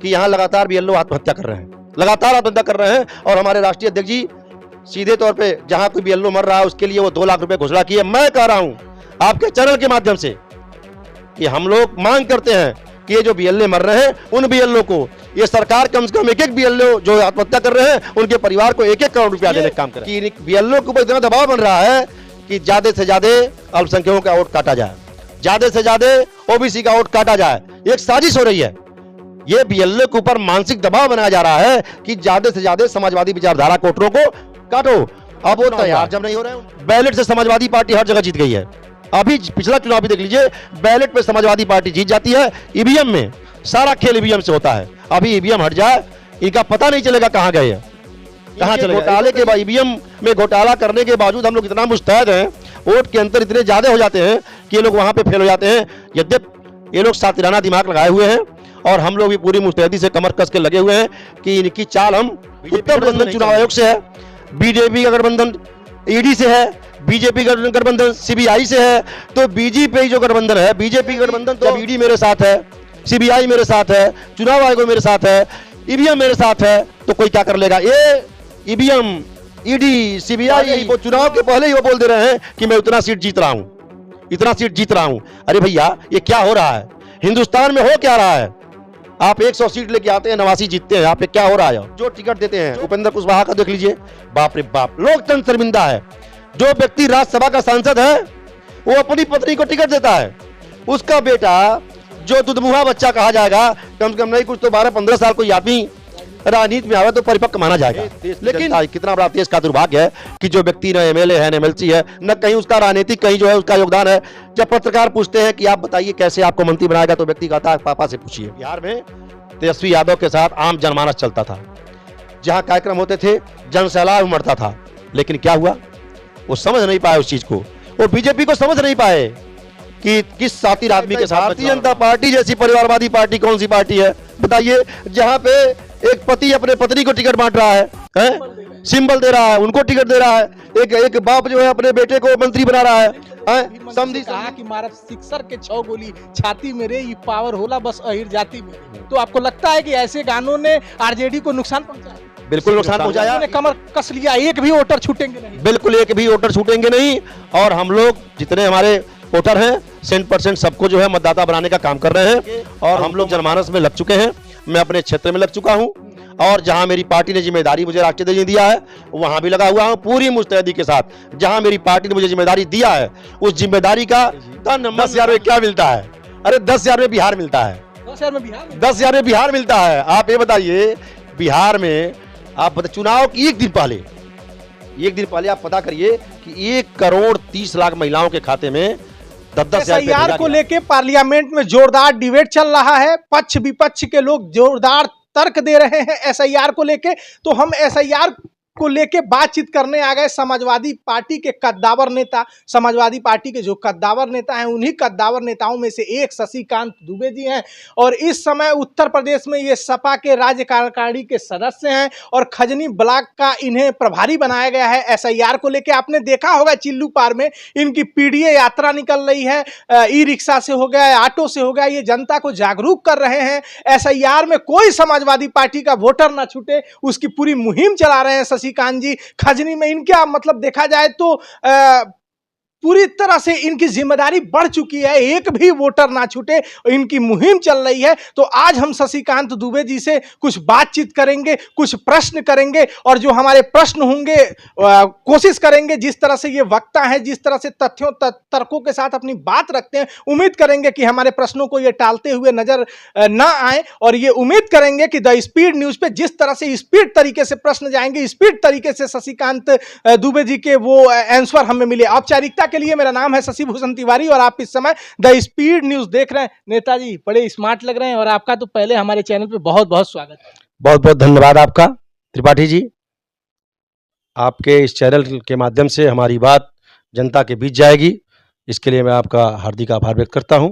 कि यहाँ लगातार बीएलओ आत्महत्या कर रहे हैं, लगातार आत्महत्या कर रहे हैं। और हमारे राष्ट्रीय अध्यक्ष जी सीधे तौर पे जहां कोई बीएलओ मर रहा है उसके लिए वो 2 लाख रुपए घोषणा की है। मैं कह रहा हूं आपके चैनल के माध्यम से कि हम लोग मांग करते हैं कि ये जो बीएलओ मर रहे हैं उन बीएलओ को ये सरकार कम से कम एक बीएलओ जो आत्महत्या कर रहे हैं उनके परिवार को 1-1 करोड़ रुपया देने का काम करें। कि बीएलओ के ऊपर इतना दबाव बन रहा है कि ज्यादा से ज्यादा अल्पसंख्यकों का वोट काटा जाए, ज्यादा से ज्यादा ओबीसी का वोट काटा जाए। एक साजिश हो रही है। ये बीएलओ के ऊपर मानसिक दबाव बनाया जा रहा है कि ज्यादा से ज्यादा समाजवादी विचारधारा के वोटरों को काटो। अब वो तैयार जब नहीं हो रहे हैं, बैलेट से समाजवादी पार्टी हर जगह जीत गई है। अभी पिछला चुनाव भी देख लीजिए, बैलेट पे समाजवादी पार्टी जीत जाती है, ईवीएम में सारा खेल ईवीएम से होता है। अभी ईवीएम हट जाए, इनका पता नहीं चलेगा कहां गए हैं, कहां चले गए। घोटाले के बाद ईवीएम में घोटाला करने के बावजूद हम लोग इतना मुस्तैद हैं, वोट के अंतर इतने ज्यादा हो जाते हैं कि ये लोग वहां पे फेल हो जाते हैं। यद्यप ये लोग सातिराना दिमाग लगाए हुए हैं और हम लोग भी पूरी मुस्तैदी से कमर कस के लगे हुए हैं कि इनकी चाल हम उत्तर गठबंधन चुनाव आयोग से है, बीजेपी का गठबंधन ईडी से है, बीजेपी का गठबंधन सीबीआई से है। तो बीजेपी जो गठबंधन है, बीजेपी गठबंधन तो ईडी मेरे साथ है, सीबीआई मेरे साथ है, चुनाव आयोग मेरे साथ है, ईवीएम मेरे साथ है, तो कोई क्या कर लेगा। ये ईवीएम, ईडी, सीबीआई वो चुनाव के पहले ही वो बोल दे रहे हैं कि मैं उतना सीट जीत रहा हूं, इतना सीट जीत रहा हूं। अरे भैया ये क्या हो रहा है, हिंदुस्तान में हो क्या रहा है। आप 100 सीट लेके आते हैं, 89 जीतते हैं। आप क्या हो रहा है। जो टिकट देते हैं उपेंद्र कुशवाहा का देख लीजिए, बाप रे बाप, लोकतंत्र शर्मिंदा है। जो व्यक्ति राज्यसभा का सांसद है वो अपनी पत्नी को टिकट देता है, उसका बेटा जो दुधमुहा बच्चा कहा जाएगा, कम से कम नहीं कुछ तो 12-15 साल कोई आदमी राजनीति में आवे तो परिपक्व माना जाएगा। लेकिन कितना बड़ा देश का दुर्भाग्य है कि जो व्यक्ति न एमएलए है न एमएलसी है, न कहीं उसका राजनीतिक कहीं जो है उसका योगदान है। जब पत्रकार पूछते हैं कि आप बताइए कैसे आपको मंत्री बनाएगा, तो व्यक्ति कहता है पापा से पूछिए। बिहार में तेजस्वी यादव के साथ आम जनमानस चलता था, जहां कार्यक्रम होते थे जनसैलाब उमड़ता था। लेकिन क्या हुआ, वो समझ नहीं पाए उस चीज को, वो बीजेपी को समझ नहीं पाए कि किस सातिर आदमी के साथ। भारतीय जनता पार्टी जैसी परिवारवादी पार्टी कौन सी पार्टी है बताइए, जहां पे एक पति अपने पत्नी को टिकट बांट रहा है, सिंबल दे रहा है, उनको टिकट दे रहा है। एक बाप जो है अपने बेटे को मंत्री बना रहा है। समझी कहा कि मारा सिक्सर के 6 गोली छाती मेरे, ये पावर होला बस अहिर जाति में। तो आपको लगता है कि ऐसे गानों ने आरजेडी को नुकसान पहुंचाया? बिल्कुल नुकसान पहुंचाया, कमर कस लिया, एक भी वोटर छूटेंगे नहीं, बिल्कुल एक भी वोटर छूटेंगे नहीं। और हम लोग जितने हमारे वोटर हैं 100% सबको जो है मतदाता बनाने का काम कर रहे हैं। और हम लोग जनमानस में लग चुके हैं, मैं अपने क्षेत्र में लग चुका हूं, और जहां मेरी पार्टी ने जिम्मेदारी मुझे राष्ट्रीय अध्यक्ष ने दिया है वहां भी लगा हुआ हूं पूरी मुस्तैदी के साथ। जहां मेरी पार्टी ने मुझे जिम्मेदारी दिया है उस जिम्मेदारी का 10,000 में क्या मिलता है। अरे 10,000 में बिहार मिलता है, 10,000 में बिहार, 10,000 में बिहार मिलता है। आप ये बताइए, बिहार में आप चुनाव की एक दिन पहले आप पता करिए कि 1,30,00,000 महिलाओं के खाते में 10,000 एसआईआर को लेके पार्लियामेंट में जोरदार डिबेट चल रहा है। पक्ष विपक्ष के लोग जोरदार तर्क दे रहे हैं एसआईआर को लेके। तो हम एसआईआर को लेके बातचीत करने आ गए समाजवादी पार्टी के कद्दावर नेता, समाजवादी पार्टी के जो कद्दावर नेता हैं उन्हीं कद्दावर नेताओं में से एक शशिकांत दुबे जी हैं। और इस समय उत्तर प्रदेश में ये सपा के राज्य कार्यकारिणी के सदस्य हैं और खजनी ब्लॉक का इन्हें प्रभारी बनाया गया है। एसआईआर को लेके आपने देखा होगा चिल्लू पार में इनकी पीडीए यात्रा निकल रही है, ई रिक्शा से हो गया, ऑटो से हो गया, ये जनता को जागरूक कर रहे हैं। एसआईआर में कोई समाजवादी पार्टी का वोटर ना छूटे उसकी पूरी मुहिम चला रहे हैं शशिकांत जी। खजनी में इनका मतलब देखा जाए तो पूरी तरह से इनकी जिम्मेदारी बढ़ चुकी है, एक भी वोटर ना छूटे, इनकी मुहिम चल रही है। तो आज हम शशिकांत दुबे जी से कुछ बातचीत करेंगे, कुछ प्रश्न करेंगे और जो हमारे प्रश्न होंगे कोशिश करेंगे, जिस तरह से ये वक्ता है, जिस तरह से तथ्यों तर्कों के साथ अपनी बात रखते हैं, उम्मीद करेंगे कि हमारे प्रश्नों को ये टालते हुए नजर ना आए। और ये उम्मीद करेंगे कि द स्पीड न्यूज पे जिस तरह से स्पीड तरीके से प्रश्न जाएंगे, स्पीड तरीके से शशिकांत दुबे जी के वो आंसर हमें मिले। औपचारिकता के लिए मेरा नाम है शशि भूषण तिवारी और आप इस समय द स्पीड न्यूज देख रहे हैं। नेताजी बड़े स्मार्ट लग रहे हैं और आपका तो पहले हमारे चैनल पे बहुत बहुत स्वागत है। बहुत बहुत धन्यवाद आपका त्रिपाठी जी। आपके इस चैनल के माध्यम से हमारी बात जनता के बीच जाएगी, इसके लिए मैं आपका हार्दिक आभार व्यक्त करता हूं।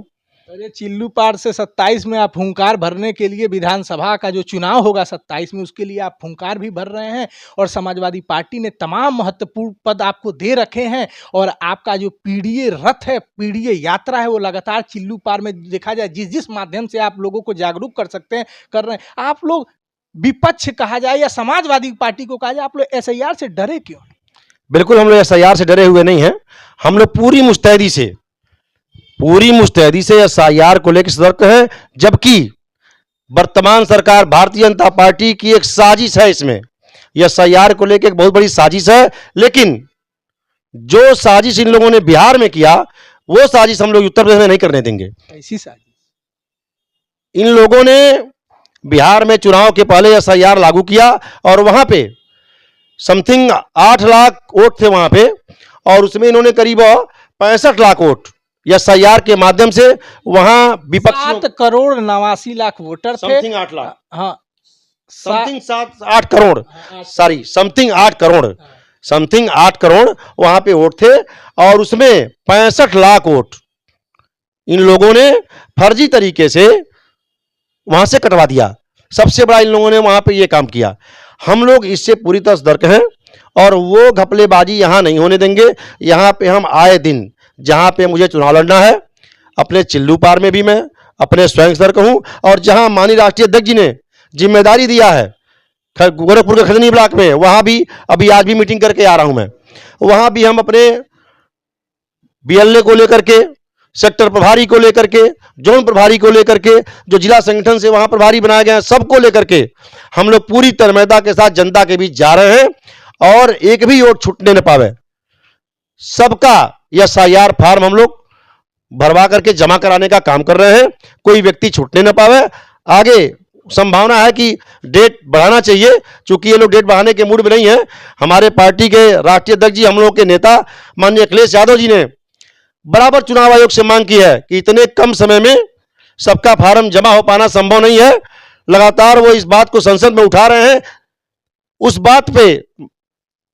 अरे चिल्लू पार से 27 में आप हुंकार भरने के लिए, विधानसभा का जो चुनाव होगा 27 में, उसके लिए आप हुंकार भी भर रहे हैं और समाजवादी पार्टी ने तमाम महत्वपूर्ण पद आपको दे रखे हैं और आपका जो पीडीए रथ है, पीडीए यात्रा है, वो लगातार चिल्लू पार में देखा जाए जिस जिस माध्यम से आप लोगों को जागरूक कर सकते हैं कर रहे हैं। आप लोग विपक्ष कहा जाए या समाजवादी पार्टी को कहा जाए, आप लोग एसआईआर से डरे क्यों? बिल्कुल हम लोग एसआईआर से डरे हुए नहीं हैं। हम लोग पूरी मुस्तैदी से एसआईआर को लेकर सतर्क है, जबकि वर्तमान सरकार भारतीय जनता पार्टी की एक साजिश है। इसमें एसआईआर को लेकर एक बहुत बड़ी साजिश है, लेकिन जो साजिश इन लोगों ने बिहार में किया, वो साजिश हम लोग उत्तर प्रदेश में नहीं करने देंगे। ऐसी साजिश इन लोगों ने बिहार में चुनाव के पहले एसआईआर लागू किया और वहां पे समथिंग 8 लाख वोट थे वहां पे, और उसमें इन्होंने करीब 65 लाख वोट एसआईआर के माध्यम से वहां विपक्षियों 7 करोड़ 89 लाख वोटर थे। समथिंग 8 लाख, हाँ, something 8 crore, sorry something 8 crore वहां पे वोट थे, और उसमें 65 लाख वोट इन लोगों ने फर्जी तरीके से वहां से कटवा दिया। सबसे बड़ा इन लोगों ने वहां पे ये काम किया। हम लोग इससे पूरी तरह सतर्क हैं और वो घपलेबाजी यहां नहीं होने देंगे। यहां पे हम आए दिन जहां पे मुझे चुनाव लड़ना है, अपने चिल्लू पार में भी मैं अपने स्वयं सतर्क हूं, और जहां माननीय राष्ट्रीय अध्यक्ष जी ने जिम्मेदारी दिया है गोरखपुर के खजनी ब्लॉक में, वहां भी अभी आज भी मीटिंग करके आ रहा हूं मैं। वहां भी हम अपने बीएलए को लेकर के, सेक्टर प्रभारी को लेकर के, जोन प्रभारी को लेकर के, जो जिला संगठन से वहां प्रभारी बनाए गए हैं, सबको लेकर के हम लोग पूरी तन्मयता के साथ जनता के बीच जा रहे हैं, और एक भी वोट छूटने न पावे। सबका एसआईआर फॉर्म हम लोग भरवा करके जमा कराने का काम कर रहे हैं, कोई व्यक्ति छूटने न पावे। आगे संभावना है कि डेट बढ़ाना चाहिए, क्योंकि ये लोग डेट बढ़ाने के मूड में नहीं है। हमारे पार्टी के राष्ट्रीय अध्यक्ष जी, हम लोग के नेता माननीय अखिलेश यादव जी ने बराबर चुनाव आयोग से मांग की है कि इतने कम समय में सबका फार्म जमा हो पाना संभव नहीं है। लगातार वो इस बात को संसद में उठा रहे हैं। उस बात पे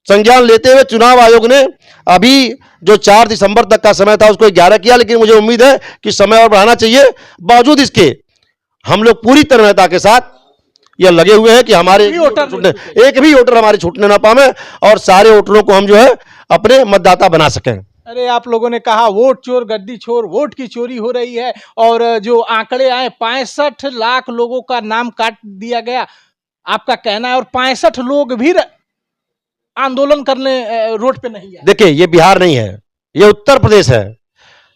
संज्ञान लेते हुए चुनाव आयोग ने अभी जो 4 दिसंबर तक का समय था उसको 11 किया, लेकिन मुझे उम्मीद है कि समय और बढ़ाना चाहिए। बावजूद इसके हम लोग पूरी तन्मयता के साथ यह लगे हुए हैं कि हमारे एक भी वोटर हमारे छूटने ना पावे और सारे वोटरों को हम जो है अपने मतदाता बना सकें। अरे आप लोगों ने कहा वोट चोर गद्दी चोर, वोट की चोरी हो रही है, और जो आंकड़े आए 65 लाख लोगों का नाम काट दिया गया, आपका कहना है, और 65 लोग भी आंदोलन करने रोड पे नहीं है। देखिए, ये बिहार नहीं है, ये उत्तर प्रदेश है।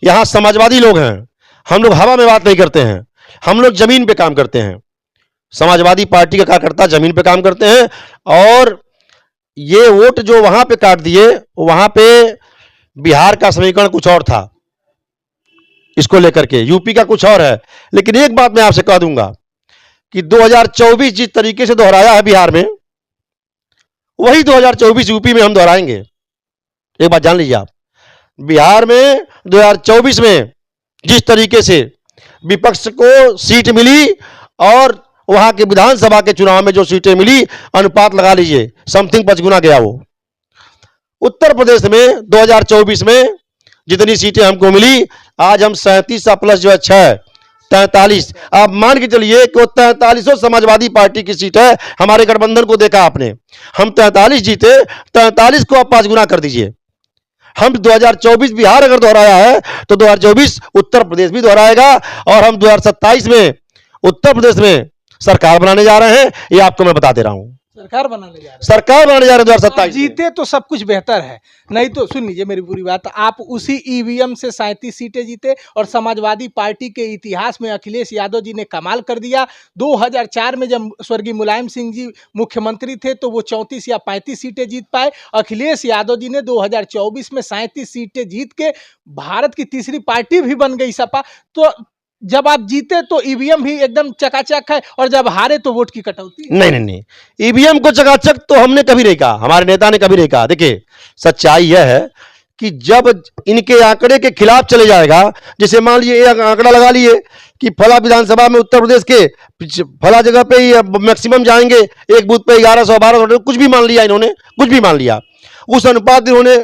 यहाँ समाजवादी लोग हैं। हम लोग हवा में बात नहीं करते हैं, हम लोग जमीन पे काम करते हैं। समाजवादी पार्टी का कार्यकर्ता जमीन पे काम करते हैं, और ये वोट जो वहां पे काट दिए, वहां पे बिहार का समीकरण कुछ और था, इसको लेकर के यूपी का कुछ और है। लेकिन एक बात मैं आपसे कह दूंगा कि 2024 जिस तरीके से दोहराया है बिहार में, वही 2024 यूपी में हम दोहराएंगे। एक बात जान लीजिए आप, बिहार में 2024 में जिस तरीके से विपक्ष को सीट मिली और वहां के विधानसभा के चुनाव में जो सीटें मिली, अनुपात लगा लीजिए, समथिंग 5 गुना गया वो। उत्तर प्रदेश में 2024 में जितनी सीटें हमको मिली, आज हम 37 प्लस जो है 6 43, आप मान के चलिए कि 43 समाजवादी पार्टी की सीट है। हमारे गठबंधन को देखा आपने, हम 43 जीते, 43 को आप 5 गुना कर दीजिए। हम 2024 बिहार अगर दोहराया है तो 2024 उत्तर प्रदेश भी दोहराएगा, और हम 2027 में उत्तर प्रदेश में सरकार बनाने जा रहे हैं। ये आपको मैं बता दे रहा हूं, सरकार बनाने जा रहे हैं 2027। जीते तो सब कुछ बेहतर है, नहीं तो सुन लीजिए मेरी पूरी बात। आप उसी ईवीएम से 37 सीटें जीते, और समाजवादी पार्टी के इतिहास में अखिलेश यादव जी ने कमाल कर दिया। 2004 में जब स्वर्गीय मुलायम सिंह जी मुख्यमंत्री थे तो वो 34 या 35 सीटें जीत पाए। अखिलेश यादव जी ने 2024 में 37 सीटें जीत के भारत की तीसरी पार्टी भी बन गई सपा। तो जब आप जीते तो ईवीएम भी एकदम चकाचक है, और जब हारे तो वोट की कटौती। नहीं, ईवीएम को चकाचक तो हमने कभी नहीं कहा, हमारे नेता ने कभी नहीं कहा। देखिए, सच्चाई यह है कि जब इनके आंकड़े के खिलाफ चले जाएगा, जैसे मान लीजिए एक आंकड़ा लगा लिए कि फला विधानसभा में उत्तर प्रदेश के फला जगह पे ही मैक्सिमम जाएंगे, एक बूथ पे 1100 1200, कुछ भी मान लिया इन्होंने, कुछ भी मान लिया, उस अनुपात इन्होंने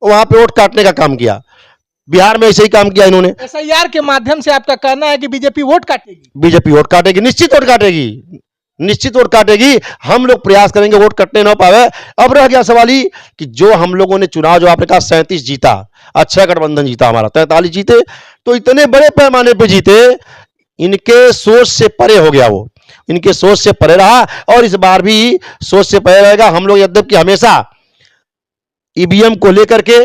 वहां पे वोट काटने का काम किया। बिहार में ऐसे ही काम किया इन्होंने। एसआईआर के माध्यम से आपका कहना है कि बीजेपी वोट काटेगी? बीजेपी वोट काटेगी, निश्चित वोट काटेगी, निश्चित वोट काटेगी। हम लोग प्रयास करेंगे वोट कटने ना पावे। अब रह गया सवाल ही कि जो हम लोगों ने चुनाव, जो आपने कहा 37 जीता, अच्छा गठबंधन जीता हमारा, 43 जीते, तो इतने बड़े पैमाने पे जीते, इनके सोच से परे हो गया, वो इनके सोच से परे रहा और इस बार भी सोच से परे रहेगा। हम लोग यद्यपि हमेशा ईवीएम को लेकर के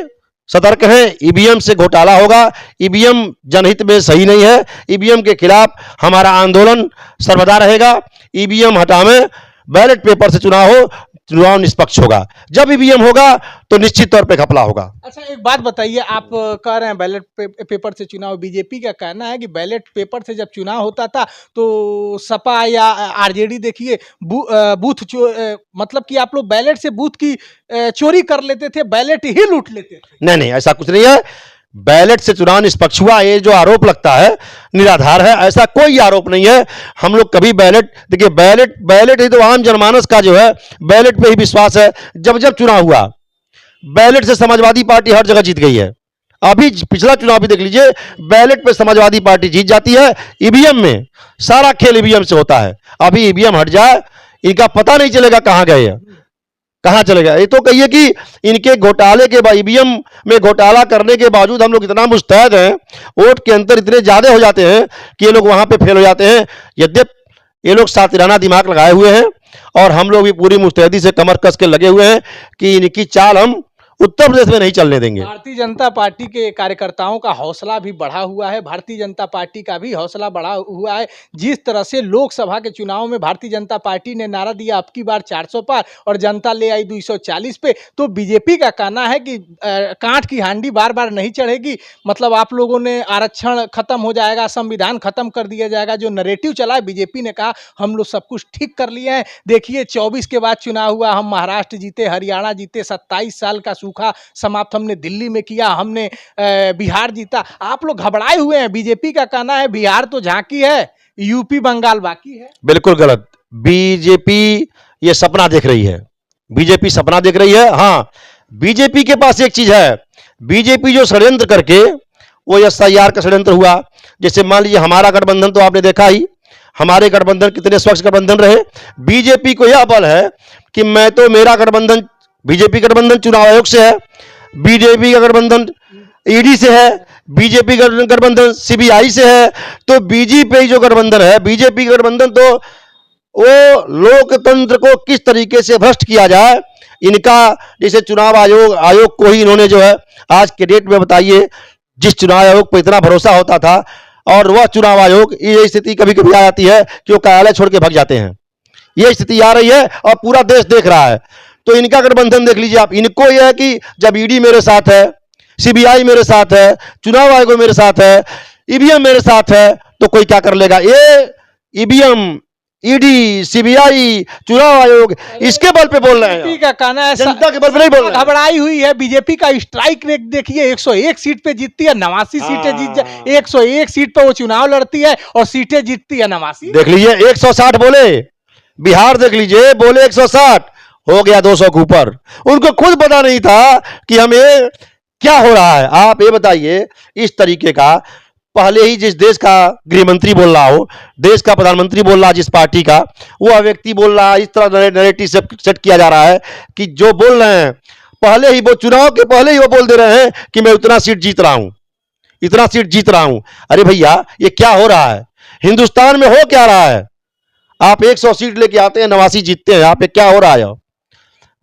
सतर्क हैं, ईवीएम से घोटाला होगा, ईवीएम जनहित में सही नहीं है, ईवीएम के खिलाफ हमारा आंदोलन सर्वदा रहेगा। ईवीएम हटावें, बैलेट पेपर से चुनाव हो, चुनाव निष्पक्ष होगा। जब ईवीएम होगा तो निश्चित तौर पे घपला होगा। अच्छा, एक बात बताइए, आप कह रहे हैं बैलेट पेपर से चुनाव, बीजेपी का कहना है कि बैलेट पेपर से जब चुनाव होता था तो सपा या आरजेडी देखिए मतलब कि आप लोग बैलेट से बूथ की चोरी कर लेते थे, बैलेट ही लूट लेते थे। नहीं, ऐसा कुछ नहीं है। बैलेट से चुनाव निष्पक्ष हुआ, ये जो आरोप लगता है निराधार है, ऐसा कोई आरोप नहीं है। हम लोग कभी देखिए, बैलेट ही तो आम जनमानस का जो है बैलेट पे ही विश्वास है। जब जब चुनाव हुआ, बैलेट से समाजवादी पार्टी हर जगह जीत गई है। अभी पिछला चुनाव भी देख लीजिए, बैलेट पे समाजवादी पार्टी जीत जाती है, ईवीएम में सारा खेल ईवीएम से होता है। अभी ईवीएम हट जाए, इनका पता नहीं चलेगा कहां गए हैं, कहां चले गए। ये तो कहिए कि इनके घोटाले के बाद, ईवीएम में घोटाला करने के बावजूद हम लोग इतना मुस्तैद हैं, वोट के अंतर इतने ज्यादा हो जाते हैं कि ये लोग वहां पे फेल हो जाते हैं। यद्यपि ये लोग सातिराना दिमाग लगाए हुए हैं और हम लोग भी पूरी मुस्तैदी से कमर कस के लगे हुए हैं कि इनकी चाल हम उत्तर प्रदेश में नहीं चलने देंगे। भारतीय जनता पार्टी के कार्यकर्ताओं का हौसला भी बढ़ा हुआ है, भारतीय जनता पार्टी का भी हौसला बढ़ा हुआ है। जिस तरह से लोकसभा के चुनाव में भारतीय जनता पार्टी ने नारा दिया अब की बार 400 पार और जनता ले आई 240 पे, तो बीजेपी का कहना है कि कांट की हांडी बार बार नहीं चढ़ेगी। मतलब आप लोगों ने आरक्षण खत्म हो जाएगा, संविधान खत्म कर दिया जाएगा, जो नरेटिव चला है, बीजेपी ने कहा हम लोग सब कुछ ठीक कर लिए हैं। देखिए 24 के बाद चुनाव हुआ, हम महाराष्ट्र जीते, हरियाणा जीते, 27 साल का सूखा समाप्त हमने दिल्ली में किया, हमने बिहार जीता। आप लोग घबराए हुए हैं। बीजेपी का कहना है बिहार तो झांकी है, यूपी बंगाल बाकी है। बिल्कुल गलत। बीजेपी ये सपना देख रही है, बीजेपी सपना देख रही है। हाँ, बीजेपी के पास एक चीज है, बीजेपी जो षड्यंत्र करके, वो एसआईआर का षड्यंत्र हुआ। जैसे मान लीजिए हमारा गठबंधन तो आपने देखा ही, हमारे गठबंधन कितने स्वच्छ गठबंधन रहे। बीजेपी को यह बल है कि मैं तो, मेरा गठबंधन, बीजेपी गठबंधन चुनाव आयोग से है, बीजेपी का गठबंधन ईडी से है, बीजेपी गठबंधन सीबीआई से है। तो बीजेपी जो गठबंधन है, बीजेपी गठबंधन, तो वो लोकतंत्र को किस तरीके से भ्रष्ट किया जाए, इनका, जैसे चुनाव आयोग को ही इन्होंने जो है आज के डेट में, बताइए, जिस चुनाव आयोग पर इतना भरोसा होता था, और वह चुनाव आयोग, ये स्थिति कभी कभी आ जाती है कि वो कार्यालय छोड़ के भाग जाते हैं। ये स्थिति आ रही है और पूरा देश देख रहा है। तो इनका गठबंधन देख लीजिए आप। इनको यह है कि जब ईडी मेरे साथ है, सीबीआई मेरे साथ है, चुनाव आयोग मेरे साथ है, ईवीएम मेरे साथ है, तो कोई क्या कर लेगा। ये ईवीएम, ईडी, सीबीआई, चुनाव आयोग, इसके बल पे बोल रहे हैं। बीजेपी का कहना है जनता के बल पे नहीं बोल रहे हैं। घबराई हुई है। बीजेपी का स्ट्राइक रेट देखिए, 101 सीट पे जीतती है, 89 सीटें जीत जाए, 101 सीट पे वो चुनाव लड़ती है और सीटें जीतती है 89। देख लीजिए 160 बोले, बिहार देख लीजिए, बोले 160, हो गया 200 के ऊपर। उनको खुद पता नहीं था कि हमें क्या हो रहा है। आप ये बताइए, इस तरीके का पहले ही जिस देश का गृह मंत्री बोल रहा हो, देश का प्रधानमंत्री बोल रहा है, जिस पार्टी का, वो व्यक्ति बोल रहा है, इस तरह नैरेटिव सेट किया जा रहा है कि जो बोल रहे हैं, पहले ही वो चुनाव के पहले ही वो बोल दे रहे हैं कि मैं उतना सीट जीत रहा हूं, इतना सीट जीत रहा हूं। अरे भैया, ये क्या हो रहा है? हिंदुस्तान में हो क्या रहा है? आप 100 सीट लेके आते हैं, 89 जीतते हैं। यहाँ पे क्या हो रहा है?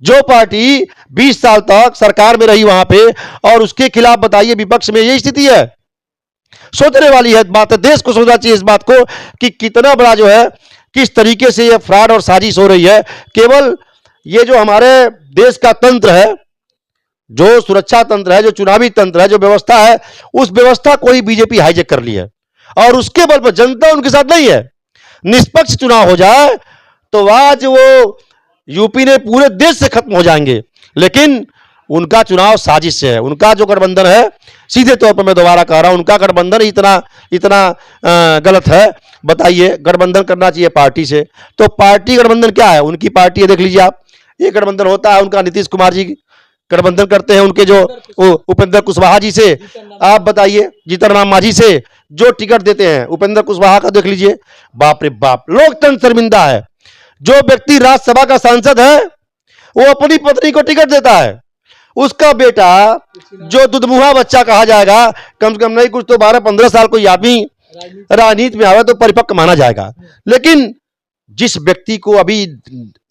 जो पार्टी 20 साल तक सरकार में रही वहां पे, और उसके खिलाफ बताइए विपक्ष में यही स्थिति है। सोचने वाली है बात है, देश को सोचना चाहिए इस बात को कि कितना बड़ा जो है, किस तरीके से ये फ्रॉड और साजिश हो रही है। केवल ये जो हमारे देश का तंत्र है, जो सुरक्षा तंत्र है, जो चुनावी तंत्र है, जो व्यवस्था है, उस व्यवस्था को ही बीजेपी हाईजेक कर ली है और उसके बल पर जनता उनके साथ नहीं है। निष्पक्ष चुनाव हो जाए तो आज वो यूपी ने पूरे देश से खत्म हो जाएंगे, लेकिन उनका चुनाव साजिश से है। उनका जो गठबंधन है, सीधे तौर पर मैं दोबारा कह रहा हूं, उनका गठबंधन इतना गलत है। बताइए, गठबंधन करना चाहिए पार्टी से, तो पार्टी गठबंधन क्या है? उनकी पार्टी है, देख लीजिए आप। ये गठबंधन होता है उनका नीतीश कुमार जी गठबंधन करते हैं उनके जो उपेंद्र कुशवाहा जी से, आप बताइए जीतन राम मांझी से जो टिकट देते हैं, उपेंद्र कुशवाहा का देख लीजिए, बाप रे बाप, लोकतंत्र शर्मिंदा है। जो व्यक्ति राज्यसभा का सांसद है वो अपनी पत्नी को टिकट देता है, उसका बेटा जो दुधमुहा बच्चा कहा जाएगा, कम से कम नहीं कुछ तो 12-15 साल कोई आदमी राजनीति में आवे तो परिपक्व माना जाएगा। लेकिन जिस व्यक्ति को अभी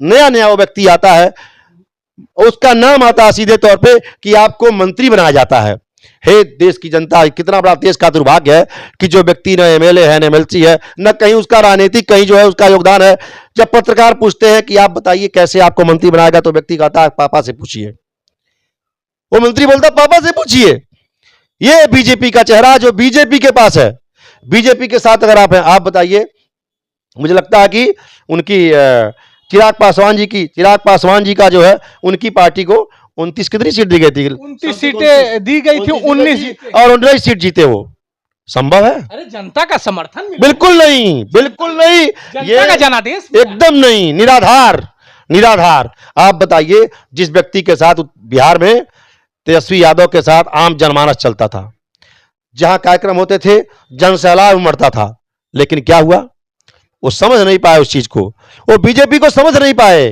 नया नया वो व्यक्ति आता है, उसका नाम आता है सीधे तौर पे कि आपको मंत्री बनाया जाता है। हे देश की जनता, कितना बड़ा देश का दुर्भाग्य है कि जो व्यक्ति न एमएलए है, न एमएलसी है, न कहीं उसका राजनीतिक कहीं जो है उसका योगदान है। जब पत्रकार पूछते हैं कि आप बताइए कैसे आपको मंत्री बनाएगा, तो व्यक्ति कहता है पापा से पूछिए। वो मंत्री बोलता पापा से पूछिए। ये बीजेपी का चेहरा जो बीजेपी के पास है, बीजेपी के साथ अगर आप बताइए, मुझे लगता है कि उनकी चिराग पासवान जी का जो है, उनकी पार्टी को 29 कितनी सीट दी गई थी? 29 सीटें दी गई थी, 19 और 19 सीट जीते। वो संभव है? अरे जनता का समर्थन मिला। बिल्कुल नहीं, बिल्कुल नहीं, जनता का जनादेश एकदम नहीं, निराधार। आप बताइए, जिस व्यक्ति के साथ बिहार में तेजस्वी यादव के साथ आम जनमानस चलता था, जहां कार्यक्रम होते थे जन सैलाब उमड़ता था, लेकिन क्या हुआ? वो समझ नहीं पाए उस चीज को, वो बीजेपी को समझ नहीं पाए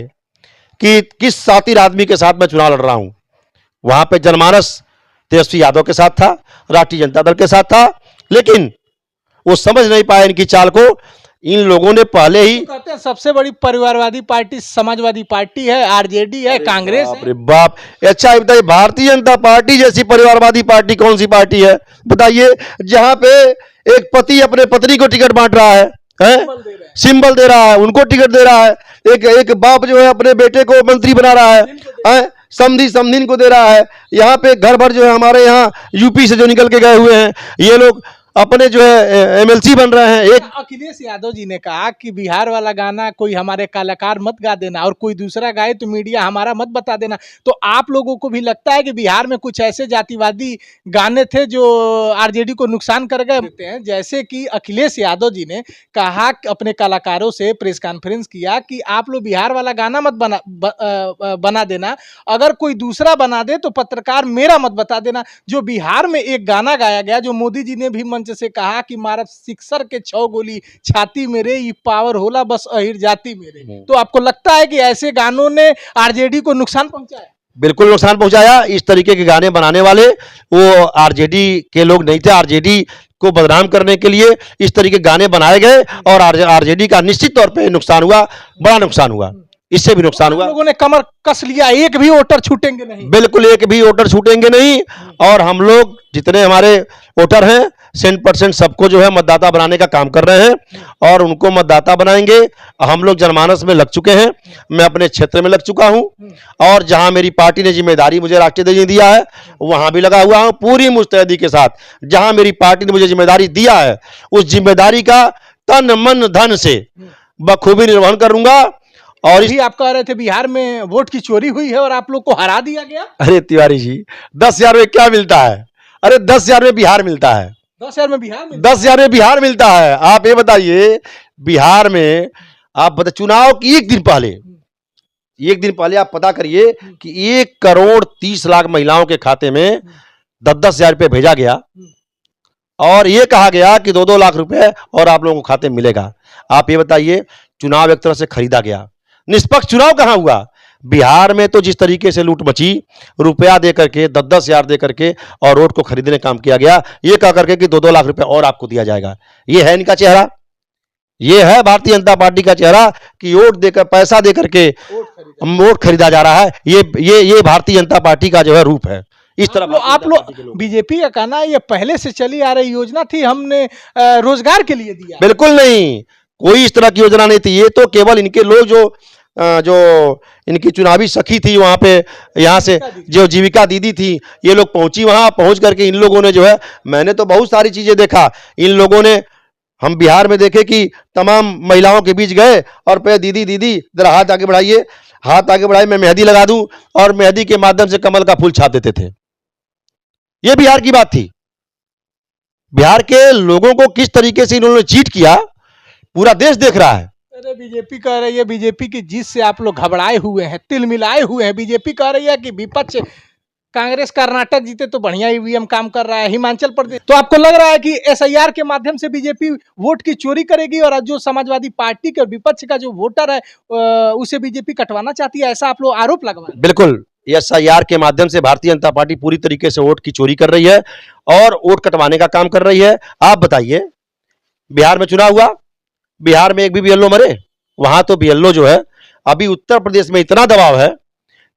कि किस सातिर आदमी के साथ मैं चुनाव लड़ रहा हूं। वहां पे जनमानस तेजस्वी यादव के साथ था, राष्ट्रीय जनता दल के साथ था, लेकिन वो समझ नहीं पाए इनकी चाल को। इन लोगों ने पहले ही कहते हैं सबसे बड़ी परिवारवादी पार्टी समाजवादी पार्टी है, आरजेडी है, कांग्रेस है। अरे बाप, अच्छा बताइए, भारतीय जनता पार्टी जैसी परिवारवादी पार्टी कौन सी पार्टी है बताइए, जहां पे एक पति अपने पत्नी को टिकट बांट रहा है, सिंबल दे रहा है, उनको टिकट दे रहा है। एक बाप जो है अपने बेटे को मंत्री बना रहा है, समधिन को दे रहा है। यहाँ पे घर भर जो है हमारे यहाँ यूपी से जो निकल के गए हुए हैं, ये लोग अपने जो है एमएलसी बन रहे हैं। एक अखिलेश यादव जी ने कहा कि बिहार वाला गाना कोई हमारे कलाकार मत गा देना, और कोई दूसरा गाए तो मीडिया हमारा मत बता देना। तो आप लोगों को भी लगता है कि बिहार में कुछ ऐसे जातिवादी गाने थे जो आरजेडी को नुकसान कर गए? जैसे कि अखिलेश यादव जी ने कहा अपने कलाकारों से, प्रेस कॉन्फ्रेंस किया कि आप लोग बिहार वाला गाना मत बना देना, अगर कोई दूसरा बना दे तो पत्रकार मेरा मत बता देना। जो बिहार में एक गाना गाया गया, जो मोदी जी ने भी मंच से कहा कि मारा सिक्सर के 6 गोली छाती मेरे, ये पावर होला बस अहिर जाति मेरे। तो आपको लगता है कि ऐसे गानों ने आरजेडी को नुकसान पहुंचाया? बिल्कुल नुकसान पहुंचाया। इस तरीके के गाने बनाने वाले वो आरजेडी के लोग नहीं थे। आरजेडी को बदनाम करने के लिए इस तरीके के गाने बनाए गए और आरजेडी का निश्चित तौर पे नुकसान हुआ, बड़ा नुकसान हुआ। इससे भी नुकसान हुआ। लोगों ने कमर कस लिया, एक भी वोटर छूटेंगे नहीं। बिल्कुल एक भी वोटर छूटेंगे नहीं। और हम लोग जितने हमारे वोटर हैं 100% सबको जो है मतदाता बनाने का काम कर रहे हैं और उनको मतदाता बनाएंगे। हम लोग जनमानस में लग चुके हैं, मैं अपने क्षेत्र में लग चुका हूं और जहां मेरी पार्टी ने जिम्मेदारी मुझे राष्ट्रीय अध्यक्ष ने दिया है वहां भी लगा हुआ हूं पूरी मुस्तैदी के साथ। जहां मेरी पार्टी ने मुझे जिम्मेदारी दिया है उस जिम्मेदारी का तन मन धन से बखूबी निर्वहन करूंगा। और भी आप कह रहे थे बिहार में वोट की चोरी हुई है और आप लोग को हरा दिया गया। अरे तिवारी जी 10,000 में क्या मिलता है? अरे 10,000 में बिहार मिलता है। 10,000 में बिहार में 10,000 में बिहार मिलता है। आप ये बताइए बिहार में आप बता चुनाव की एक दिन पहले आप पता करिए कि 1,30,00,000 महिलाओं के खाते में 10,000 रुपये भेजा गया और ये कहा गया कि 2-2 लाख रुपए और आप लोगों को खाते में मिलेगा। आप ये बताइए चुनाव एक तरह से खरीदा गया, निष्पक्ष चुनाव कहां हुआ? बिहार में तो जिस तरीके से लूट मची, रुपया दे करके 10,000 दे करके और वोट को खरीदने का काम किया गया, ये कह करके कि 2-2 लाख रुपए और आपको दिया जाएगा। ये है इनका चेहरा, ये है भारतीय जनता पार्टी का चेहरा कि वोट देकर पैसा दे करके वोट खरीदा जा रहा है। ये भारतीय जनता पार्टी का जो है रूप है। इस तरह आप लोग बीजेपी का कहना है ये पहले से चली आ रही योजना थी, हमने रोजगार के लिए दिया। बिल्कुल नहीं, कोई इस तरह की योजना नहीं थी। ये तो केवल इनके लोग जो इनकी चुनावी सखी थी वहां पे, यहाँ से जो जीविका दीदी थी, ये लोग पहुंची, वहां पहुंच करके इन लोगों ने जो है, मैंने तो बहुत सारी चीजें देखा। इन लोगों ने हम बिहार में देखे कि तमाम महिलाओं के बीच गए और पे दीदी जरा हाथ आगे बढ़ाइए, हाथ आगे बढ़ाइए, मैं मेहंदी लगा दूं, और मेहंदी के माध्यम से कमल का फूल छाप देते थे। ये बिहार की बात थी। बिहार के लोगों को किस तरीके से इन्होंने चीट किया पूरा देश देख रहा है। अरे बीजेपी कह रही है, बीजेपी की जीत से आप लोग घबराए हुए हैं, तिल मिलाए हुए हैं। बीजेपी कह रही है कि विपक्ष कांग्रेस कर्नाटक जीते तो बढ़िया ईवीएम काम कर रहा है, हिमाचल प्रदेश तो आपको लग रहा है कि एसआईआर के माध्यम से बीजेपी वोट की चोरी करेगी और जो समाजवादी पार्टी के विपक्ष का जो वोटर है उसे बीजेपी कटवाना चाहती है, ऐसा आप लोग आरोप लगवा रहे हैं। बिल्कुल, एसआईआर के माध्यम से भारतीय जनता पार्टी पूरी तरीके से वोट की चोरी कर रही है और वोट कटवाने का काम कर रही है। आप बताइए, बिहार में चुनाव हुआ, बिहार में एक भी बीएलओ मरे? वहां तो बीएलओ जो है, अभी उत्तर प्रदेश में इतना दबाव है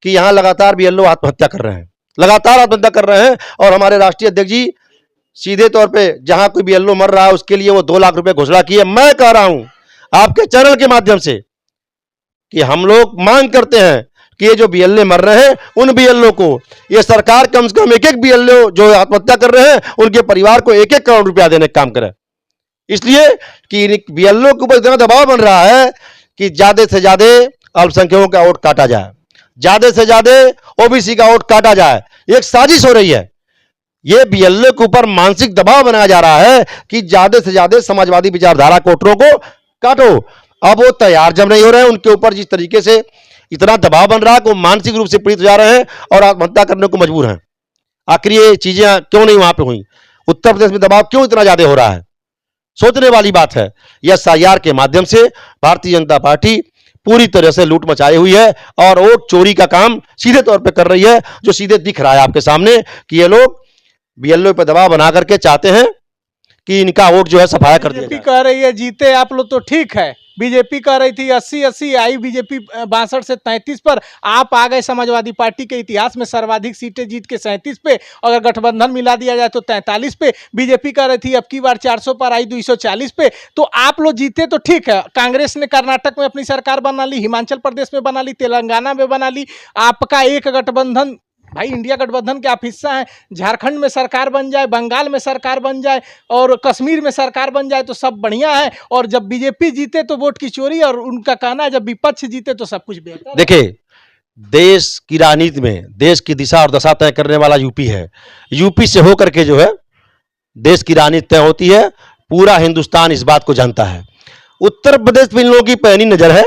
कि यहां लगातार बीएलओ आत्महत्या कर रहे हैं, लगातार आत्महत्या कर रहे हैं। और हमारे राष्ट्रीय अध्यक्ष जी सीधे तौर पे जहां कोई बीएलओ मर रहा है उसके लिए वो 2 लाख रुपए घोषणा किए। मैं कह रहा हूं आपके चैनल के माध्यम से कि हम लोग मांग करते हैं कि ये जो बीएलओ मर रहे हैं उन बीएलओ को ये सरकार कम से कम एक बीएलओ जो आत्महत्या कर रहे हैं उनके परिवार को 1-1 करोड़ रुपया देने का काम करे, इसलिए कि बीएलओ के ऊपर इतना दबाव बन रहा है कि ज्यादा से ज्यादा अल्पसंख्यकों का वोट काटा जाए, ज्यादा से ज्यादा ओबीसी का वोट काटा जाए। एक साजिश हो रही है, ये बीएलओ के ऊपर मानसिक दबाव बनाया जा रहा है कि ज्यादा से ज्यादा समाजवादी विचारधारा के वोटरों को काटो। अब वो तैयार जब नहीं हो रहे हैं, उनके ऊपर जिस तरीके से इतना दबाव बन रहा है कि वो मानसिक रूप से पीड़ित हो जा रहे हैं और आत्महत्या करने को मजबूर हैं। आखिर ये चीजें क्यों नहीं वहां पे हुई? उत्तर प्रदेश में दबाव क्यों इतना ज्यादा हो रहा है? सोचने वाली बात है। एसआईआर के माध्यम से भारतीय जनता पार्टी पूरी तरह से लूट मचाई हुई है और वोट चोरी का काम सीधे तौर पे कर रही है, जो सीधे दिख रहा है आपके सामने कि ये लोग बीएलओ पे दबाव बना करके चाहते हैं कि इनका वोट जो है सफाया कर दिया बीजेपी जाए। कह रही है जीते आप लोग तो ठीक है, बीजेपी कह रही थी 80-80 आई बीजेपी 62 से 33 पर, आप आ गए समाजवादी पार्टी के इतिहास में सर्वाधिक सीटें जीत के 37 पे, अगर गठबंधन मिला दिया जाए तो 43 पे। बीजेपी कह रही थी अब की बार 400 पर आई 240 पे। तो आप लोग जीते तो ठीक है, कांग्रेस ने कर्नाटक में अपनी सरकार बना ली, हिमाचल प्रदेश में बना ली, तेलंगाना में बना ली, आपका एक गठबंधन भाई इंडिया गठबंधन के आप हिस्सा हैं, झारखंड में सरकार बन जाए, बंगाल में सरकार बन जाए और कश्मीर में सरकार बन जाए तो सब बढ़िया है। और जब बीजेपी जीते तो वोट की चोरी, और उनका कहना है जब विपक्ष जीते तो सब कुछ बेहतर। देखिए, देश की राजनीति में देश की दिशा और दशा तय करने वाला यूपी है। यूपी से होकर के जो है देश की राजनीति तय होती है, पूरा हिंदुस्तान इस बात को जानता है। उत्तर प्रदेश पे इन लोगों की पैनी नजर है,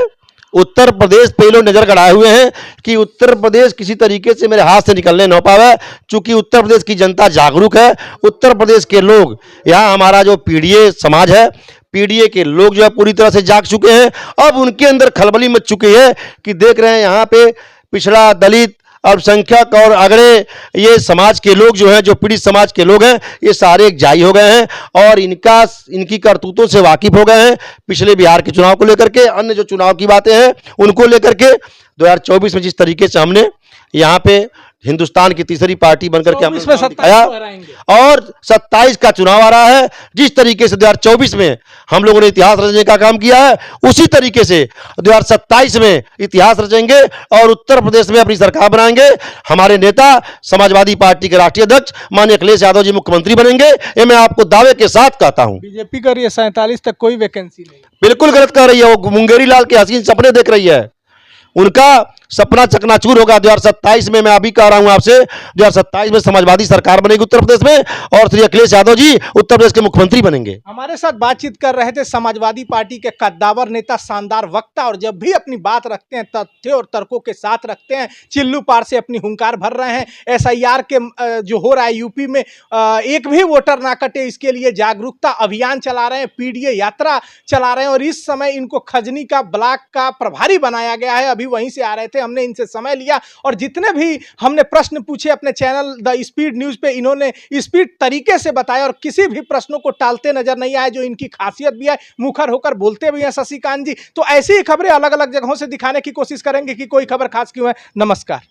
उत्तर प्रदेश पे लोग नजर गड़ाए हुए हैं कि उत्तर प्रदेश किसी तरीके से मेरे हाथ से निकलने न पावे। चूंकि उत्तर प्रदेश की जनता जागरूक है, उत्तर प्रदेश के लोग, यहाँ हमारा जो पीडीए समाज है, पीडीए के लोग जो है पूरी तरह से जाग चुके हैं। अब उनके अंदर खलबली मच चुकी है कि देख रहे हैं यहाँ पे पिछड़ा, दलित, अल्पसंख्यक और अगड़े ये समाज के लोग जो हैं, जो पीड़ित समाज के लोग हैं, ये सारे एक जाई हो गए हैं और इनकी करतूतों से वाकिफ हो गए हैं। पिछले बिहार के चुनाव को लेकर के, अन्य जो चुनाव की बातें हैं उनको लेकर के 2024 में जिस तरीके से हमने यहाँ पे हिंदुस्तान की तीसरी पार्टी बनकर के हमने दिखाया और 27 का चुनाव आ रहा है, जिस तरीके से 2024 में हम लोगों ने इतिहास रचने का काम किया है, उसी तरीके से 2027 में इतिहास रचेंगे और उत्तर प्रदेश में अपनी सरकार बनाएंगे। हमारे नेता समाजवादी पार्टी के राष्ट्रीय अध्यक्ष माननीय अखिलेश यादव जी मुख्यमंत्री बनेंगे, ये मैं आपको दावे के साथ कहता हूं। बीजेपी कर रही है 47 तक कोई वैकेंसी नहीं, बिल्कुल गलत कर रही है। वो मुंगेरी लाल के हसीन सपने देख रही है, उनका सपना चकनाचूर होगा 2027 में। मैं अभी कह रहा हूं आपसे, 2027 में समाजवादी सरकार बनेगी उत्तर प्रदेश में और श्री अखिलेश यादव जी उत्तर प्रदेश के मुख्यमंत्री बनेंगे। हमारे साथ बातचीत कर रहे थे समाजवादी पार्टी के कद्दावर नेता, शानदार वक्ता, और जब भी अपनी बात रखते हैं तथ्य और तर्कों के साथ रखते हैं, चिल्लू पार से अपनी हुंकार भर रहे हैं। एसआईआर के जो हो रहा है यूपी में, एक भी वोटर ना कटे इसके लिए जागरूकता अभियान चला रहे हैं, पीडीए यात्रा चला रहे हैं और इस समय इनको खजनी का ब्लॉक का प्रभारी बनाया गया है। अभी वहीं से आ रहे थे, हमने इनसे समय लिया और जितने भी हमने प्रश्न पूछे अपने चैनल द स्पीड न्यूज पे, इन्होंने स्पीड तरीके से बताया और किसी भी प्रश्नों को टालते नजर नहीं आए, जो इनकी खासियत भी है। मुखर होकर बोलते भी हैं शशिकांत जी। तो ऐसी ही खबरें अलग अलग जगहों से दिखाने की कोशिश करेंगे कि कोई खबर खास क्यों है। नमस्कार।